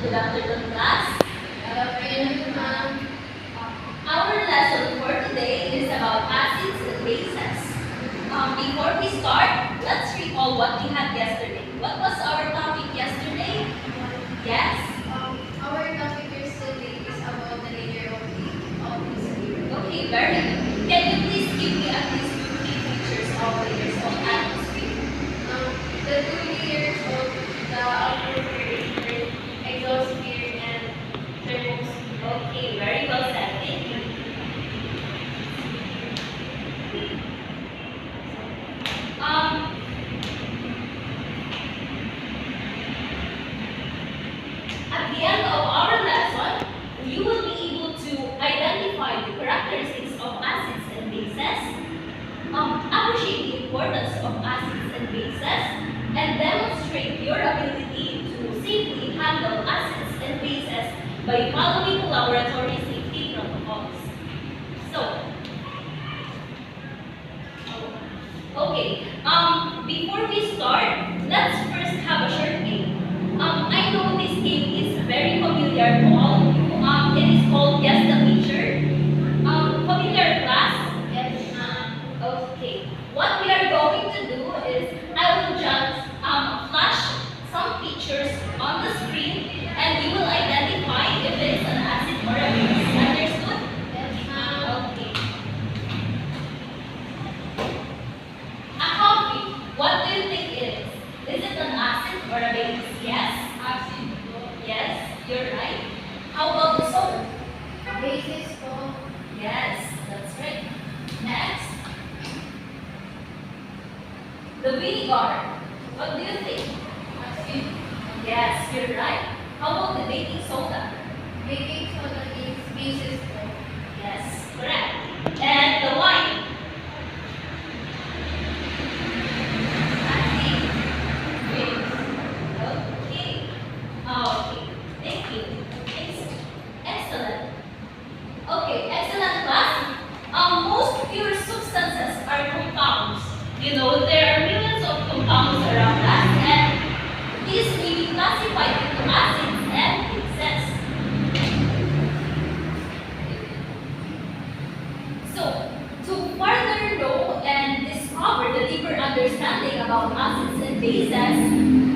Good afternoon, class. Good afternoon, ma'am. Our lesson for today is about acids and bases. Before we start, let's recall what we had yesterday. What was our topic yesterday? Yes? Our topic yesterday is about the layer of the atmosphere. Okay, very good. Can you please give me at least two key features of layers of atmosphere? The two layers of the atmosphere is exosphere and thermosphere. Okay, very well said. Thank you. Um, At the end of our lesson, you will be able to identify the characteristics of acids and bases, appreciate the importance of acids and bases, and demonstrate your ability to safely handle acids and bases by following laboratory safety protocols. So, okay, before we start, let's first have a short game. I know this game is very familiar to all of you. It is called Guess the Picture. Familiar class? Yes, ma'am. Okay. What we are going to do is I will just flash some pictures on the screen and you will identify if it is an acid or a base. Understood? Yes, ma'am. Okay. A coffee. What do you think it is? Is it an acid or a base? Yes? Acid Yes, you're right. How about the soap? basis of Yes, that's right. Next, the vinegar. What do you think? acid. Yes, you're right. How about the baking soda? Baking soda is basis of Yes, correct. And the wine? Acid. base. Okay. Okay. Thank you. Excellent. Okay, excellent class. Most pure substances are compounds. You know, there are millions of compounds around us, and these may be classified into acids and bases. So, to further know and discover the deeper understanding about acids and bases,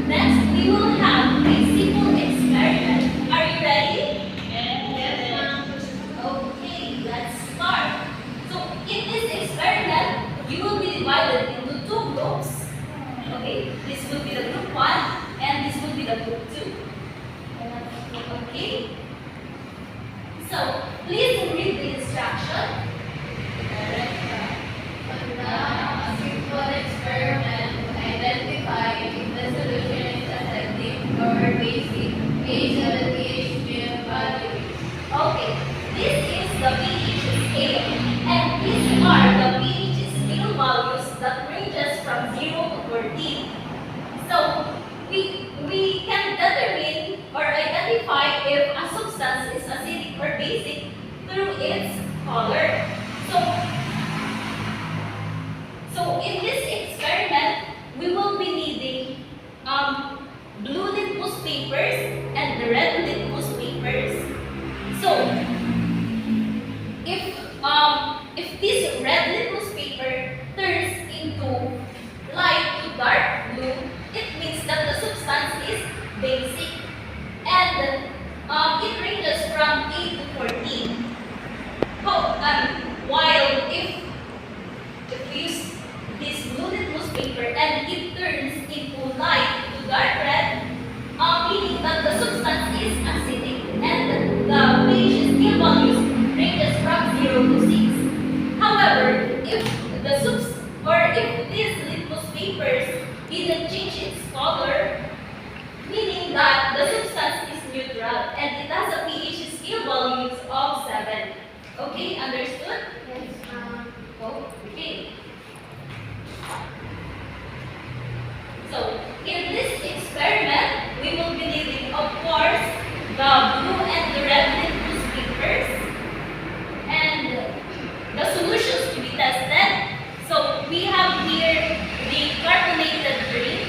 next we will have a simple experiment. Are you ready? Yes, ma'am. Okay, let's start. So, in this experiment, you will be divided into two groups. Okay, this will be the group 1 and this will be the group 2. Okay? So, please read the instruction. A simple experiment to identify if the solution is acidic or basic based on the pH scale value. Okay, this is the pH scale, and these are the pH scale values that ranges from 0 to 14. So, we can determine or identify if a substance is acidic or basic through its color. So in this experiment, we will be needing blue litmus papers and the red litmus papers. So if this red litmus paper turns into light to dark blue, it means that the substance is basic, and it ranges from 8 to 14. While if we use this blue litmus paper and it turns into light to dark red, meaning that the substance is acidic and the pH scale values ranges from 0 to 6. However, if these litmus papers didn't change its color, meaning that the substance is neutral and it has a pH scale values of 7. Okay, understood? Yes, ma'am. Okay. So, in this experiment, we will be needing, of course, the blue and the red litmus papers and the solutions to be tested. So, we have here the carbonated drink,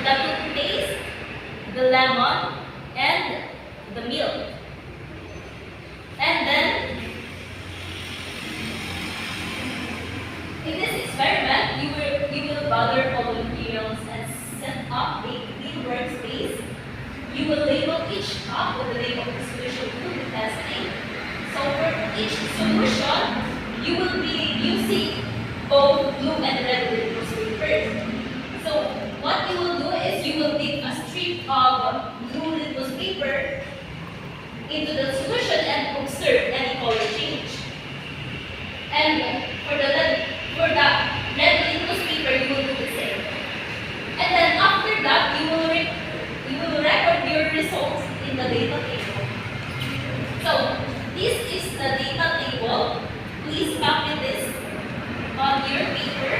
the toothpaste, the lemon, and the milk. And then, in this experiment, you will gather all the materials and set up a clean workspace. You will label each cup with the name of the solution you will be testing. So for each solution, you will be using both blue and red litmus paper. So what you will do is you will take a strip of blue litmus paper into the solution and observe any color change. And for the red litmus paper, you will do the same. And then after that, you will record your results in the data table. So this is the data table. Please copy this on your paper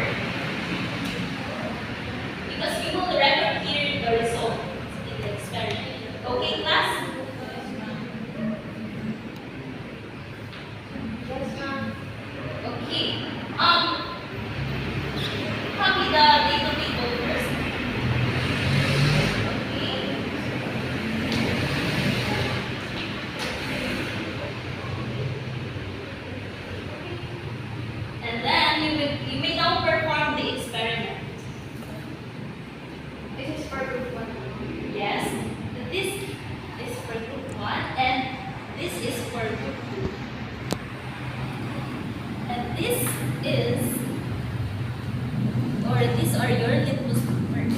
because you will record here the results in the experiment. Okay, class? Okay. Copy the data table first. Okay. And then you may now perform the experiment. This is for group 1. Yes. This is for group 1 and this is for group 2. And these are your litmus papers.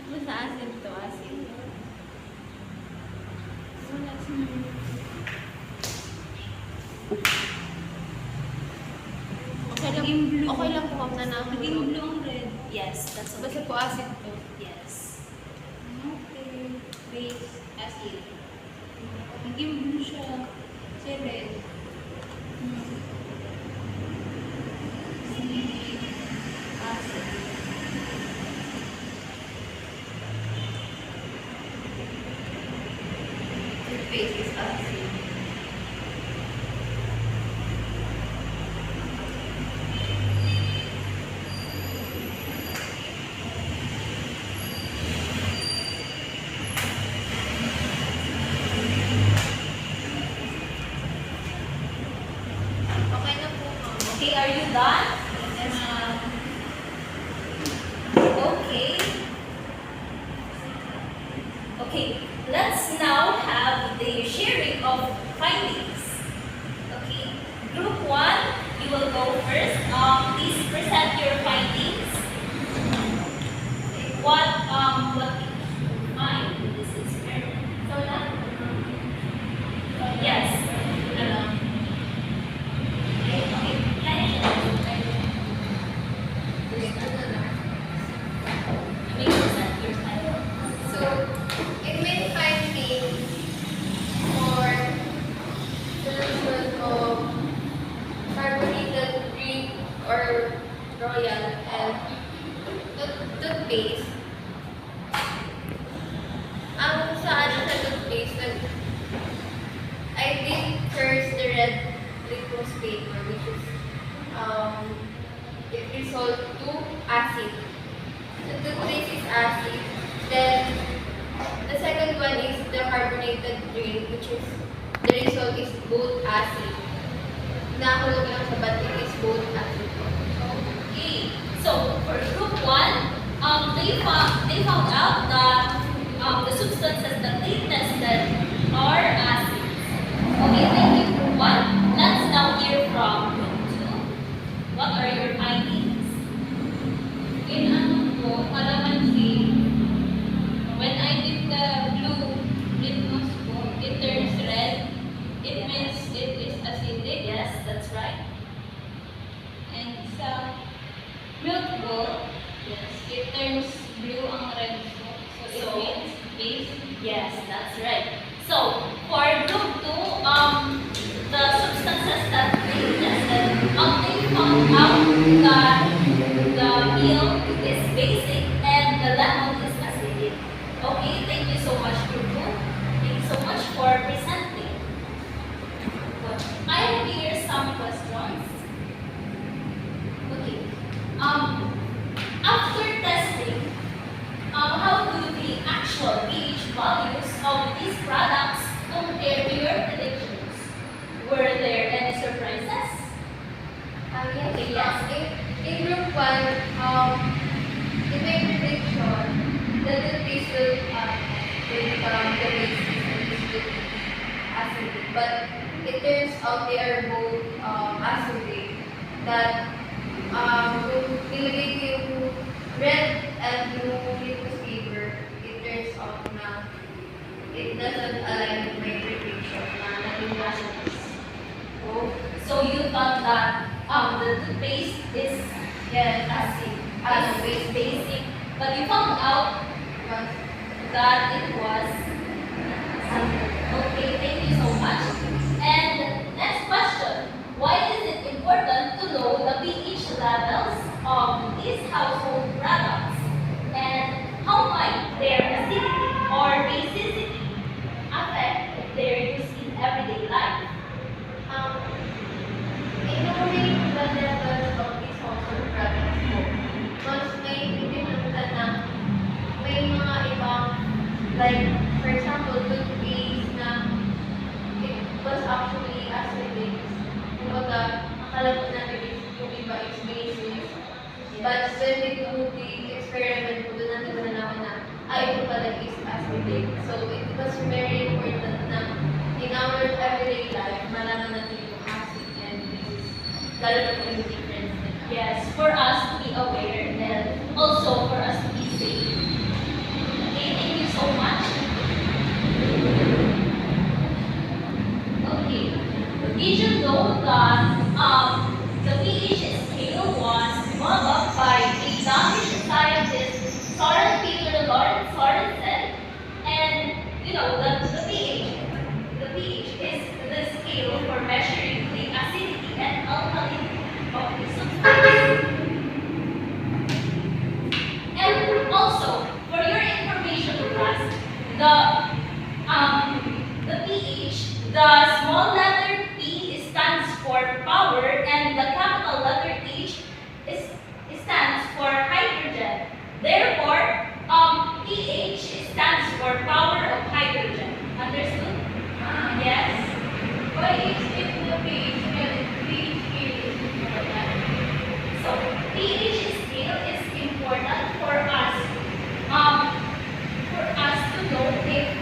Basta acid to acid. Okay lang po ma'am na Naging blue ang red. Yes, that's okay. Basta po acid to. Yes. Okay. Base acid. Naging blue siya. Kasi red. Acid. Base is acid. Okay na po ma'am. Okay, are you done? Yes ma'am. Okay. Okay, let's now have the sharing of findings. Okay, group 1, you will go first. Please present your findings. What did you find in this experiment? So na? Yes. Ano? Okay, may present your findings. So, it may finding for solution of carbonated Greek or royal and toothpaste. Ang sa toothpaste, I did first the red litmus paper, which is it resolved to acid. The toothpaste is acid. Then second one is the carbonated drink, which is the result is both acid. Nahulog lang sa batik is both acid. Okay. So for group one, they found out that the substances that they tested are acids. Okay, thank you, group one. Let's now hear from group two. What are your findings? In ano po, calamansi, when I did the blue litmus po, it turns red. It means it is acidic. Yes, that's right. And sa milk po, Yes. it turns blue ang red po. So it So, means base. Yes, that's right. So, for group 2, the substances that they tested, they found out that the milk is basic and the lemon is acidic. Okay, thank you so much, group 2. Thank you so much for presenting. I have here some questions. Okay. After testing, how do the actual pH values of these products compare to your predictions? Were there any surprises? Yes. Okay, yes. In group 1, in my prediction, the toothpaste will become the basis and this will be acidic. But it turns out they are both acidic. That kung nilagay ko yung red and blue litmus paper, it turns out na it doesn't align with my prediction na naging rationals. Oh, so you thought that the toothpaste is basic, but you found out But that it was acidic. Okay, thank you so much. And next question. Why is it important to know the pH levels of these household products? And how might their acidity or basicity affect their use in everyday life? in knowing the levels of these household products po, mas may pinuntan na may mga ibang, like, for example, toothpaste na it was actually acidic. Kumbaga, akala po natin yung iba is basis. But when we do the experiment po, doon natin nalaman na, ito pala is acidic. So, it was very important na in our everyday life, malaman natin yung acid and basis. Lalo na po yung difference nila. Yes, for us to be aware and also for us to be safe. Okay, thank you so much. Okay, did you know that the pH scale was developed by a Danish scientist, Søren Peter Sorensen, and you know that the pH is the scale for measuring the acidity and alkalinity of the substance. And also, for your information, class, the pH, the small letter P stands for power, and the capital letter H stands for hydrogen. Therefore, pH stands for power of hydrogen. Understood? Yes. Why is it the pH scale is important? So, pH scale is important for us to know if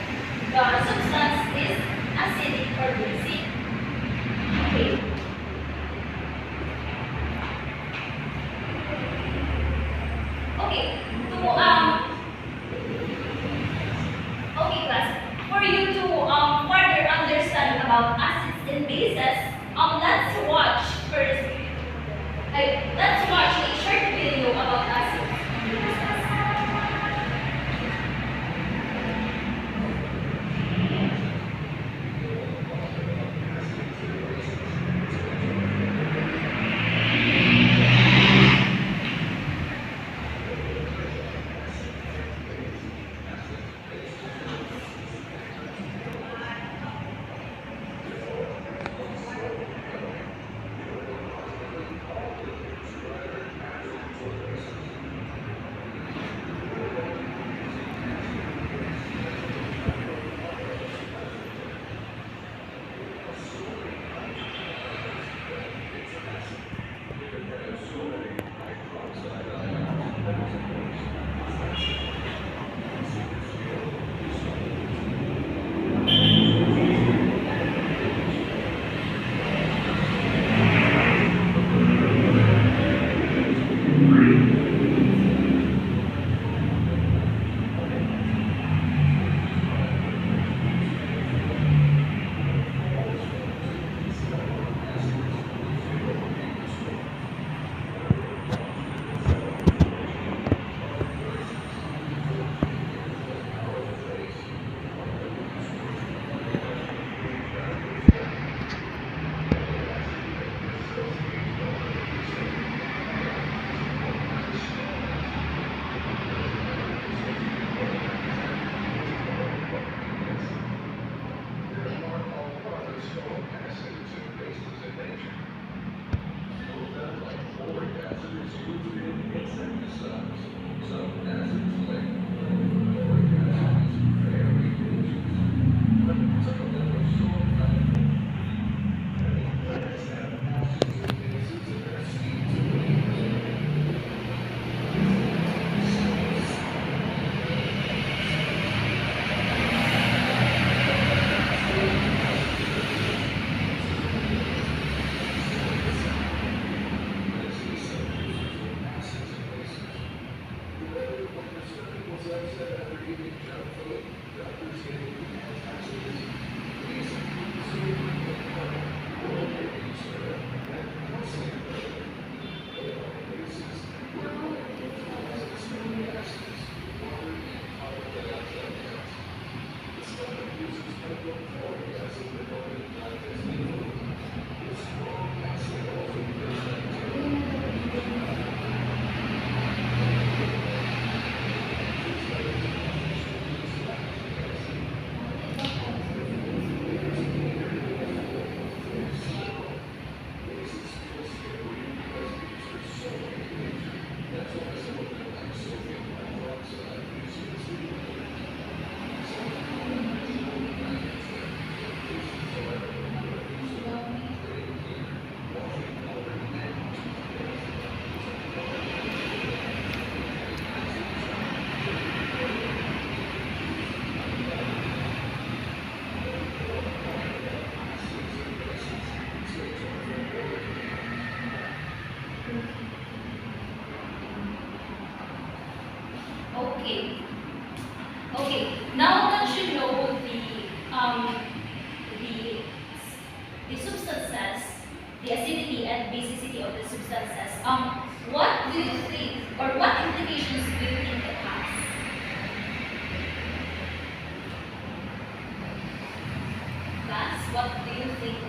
Okay. Okay. Now that you know the the substances, the acidity and basicity of the substances, what do you think, or what implications do you think it has? That's what do you think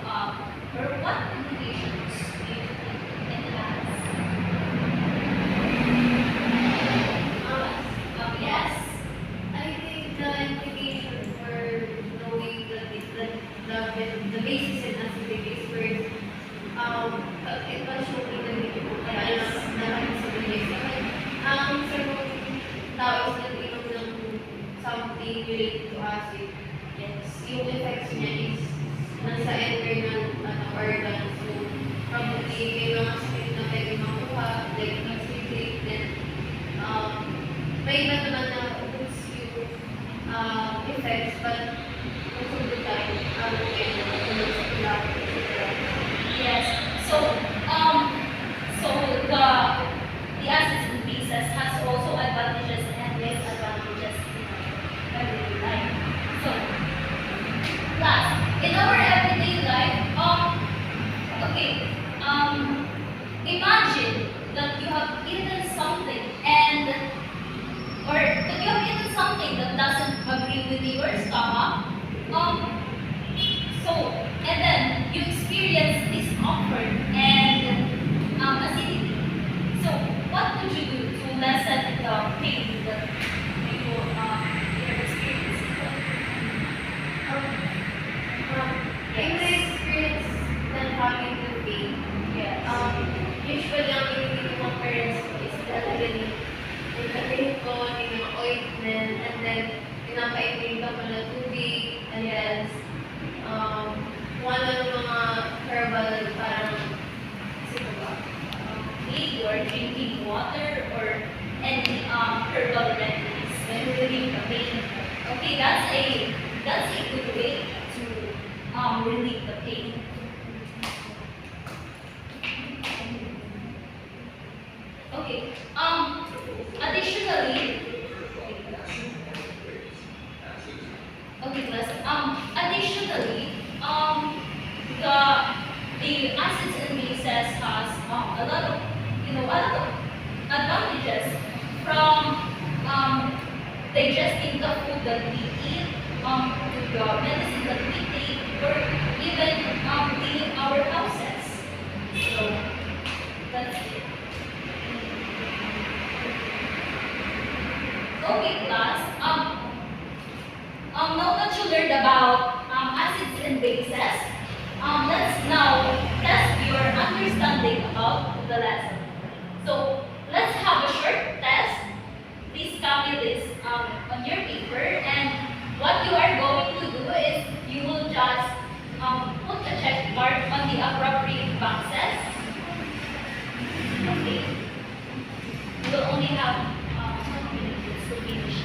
or what implications do you think it has? Yes. I think the implication for knowing the basis in acidic is first, it was shown in the video kaya naman sa video. Sa mga tao is nag-inom ng something related to acid. Yes. Yung effects niya is nasa internal organs. So, probably may mga sakit na pwede makuha, like acidic, then may iba naman na boost yung effects, but most of the time, Yes. So, so the acids and bases has also advantages and disadvantages in our everyday life. So, last, in our everyday life, okay, imagine that you have eaten something and, or that you have eaten something that doesn't agree with your stomach. So, and then you experience discomfort and acidity. So, what would you do to lessen the pain that you're experiencing? In my experience that having to pain, Yes. usually ang initin ng parents ko is talagang yung katin ko, yung mga ointment, and then pinapaitin ka pa na tubig, and then one of the mga herbal parang sino ba? Tea or drinking water or any herbal remedies when relieving the pain. Okay, that's a good way to relieve the pain. Okay. Additionally, okay, class. Additionally, the acids and bases has a lot of advantages from digesting the food that we eat, to the medicine that we take, or even cleaning our houses. So that's it. Okay, class. Now that you learned about acids and bases, let's now test your understanding about the lesson. So let's have a short test. Please copy this on your paper, and what you are going to do is you will just put a check mark on the appropriate boxes. Okay. You will only have 1 minute to finish.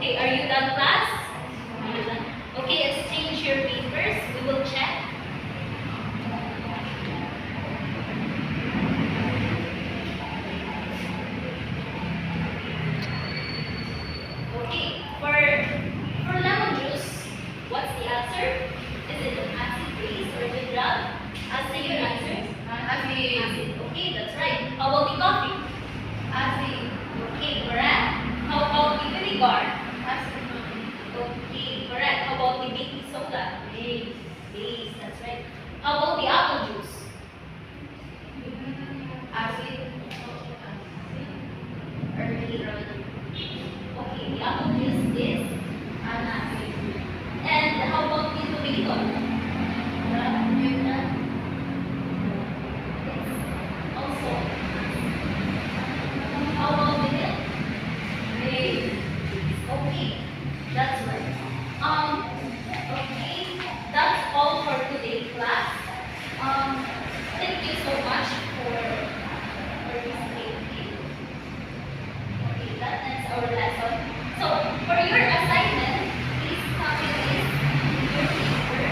Okay, are you done, class? Are you done? Okay, exchange your papers. We will check. Okay, for lemon juice, what's the answer? Is it an acid base or the drug? Say your answer. Acid. Okay, that's right. How about the coffee? Acid. Okay, correct. How about the vinegar? Acid. Okay, correct. How about the baking soda? Base. Base, that's right. How about the apple juice? Acid. Or mineral. Okay, the apple juice is An acid. and how about the tomato? Neutral. It's also. How about the milk? Base. Okay, that's right. Okay, that's all for today, class. Thank you so much for participating. Okay, that ends our lesson. So, for your assignment, please copy this in your paper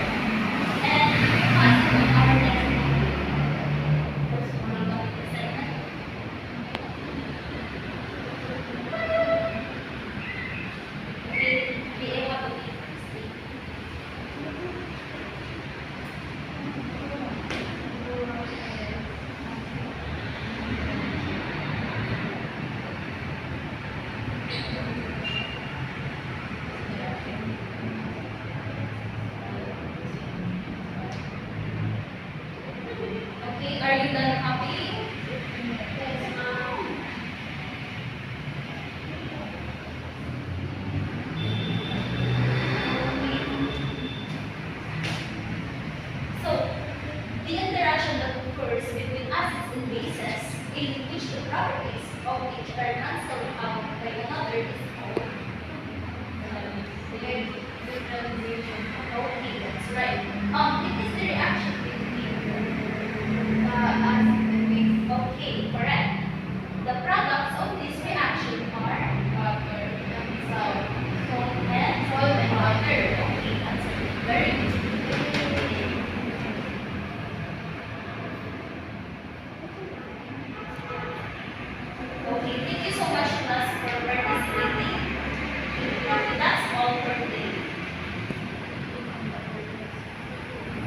and pass it on our next meeting. First one, assignment. Be able to be first. Okay, are you done copying? Yes, ma'am. So, the interaction that occurs between acids and bases, in which the properties of each are cancelled out by another, is called Neutralization. okay.